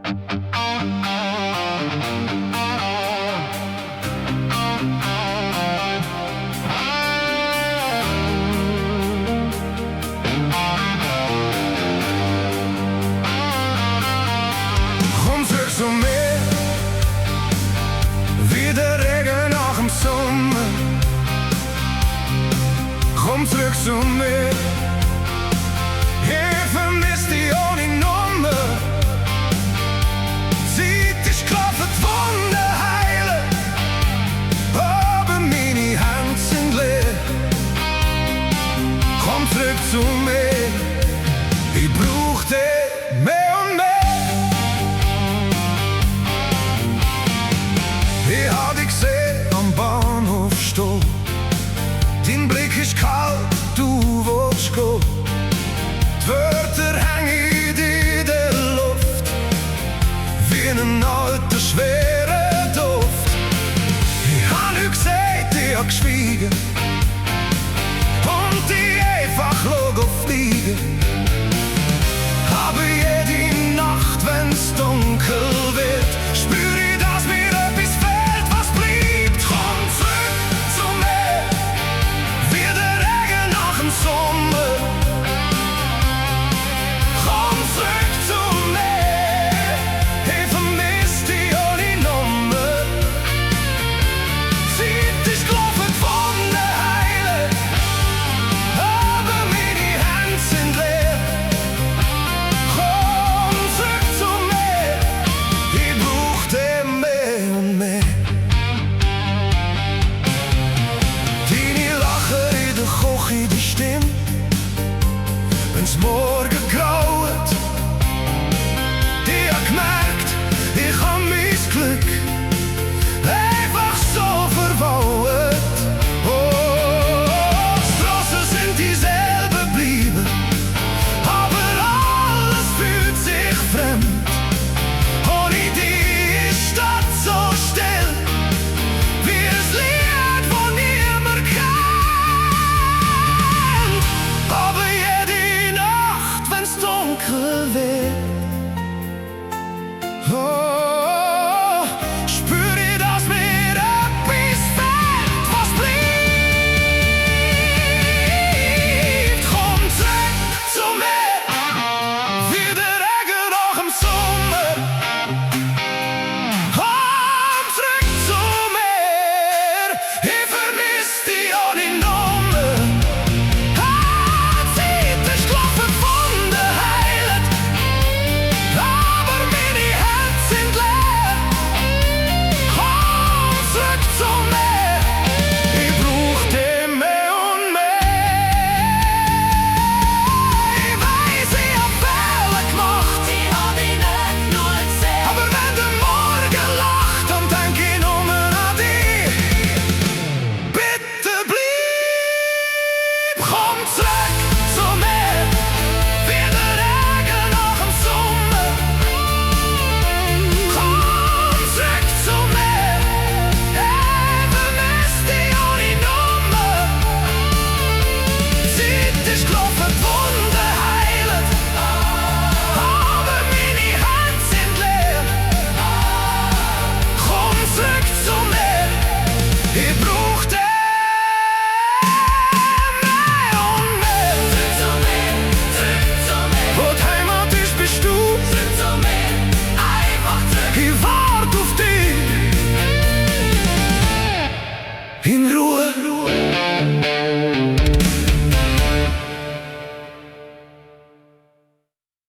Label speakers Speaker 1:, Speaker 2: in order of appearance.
Speaker 1: Komm zurück zu mir, wie der Regen nach dem Sommer. Komm zurück zu mir, ich vermiss dich ohne Nummer. Sieht dich klopfen von der Heile, aber meine Hände sind leer. Komm zurück zu mir, ich brauch dich mehr und mehr. Ich hab dich gesehen am Bahnhof stehen. Dein Blick ist kalt, du willst gehen. Die Wörter hängen in der Luft, wie ein alter, schwerer Duft. Ich hab nicht gesagt, ich hab geschwiegen und dich einfach fliegen. Aber jede Nacht, wenn's dunkel wird, spür ich, dass mir etwas fehlt, was bleibt. Komm zurück zu mir, wie der Regen nach dem Sommer. Komm zurück zu mir, ich vermiss dich ohne Nummer. Sieht dich klopfen von der Heile, aber meine Hände sind leer. Komm zurück zu mir, ich brauch dich mehr und mehr. Deine Lachen in der Küche, die Stimme, wenn's morgen graut. Ich hab gemerkt, ich hab mein Glück einfach so verbaut. Oh, Straßen sind dieselben bleiben, aber alles fühlt sich fremd. Ohne dich ist die Stadt so still, wie ein Lied, das niemand kennt. Aber jede Nacht, wenn's dunkel wird, oh,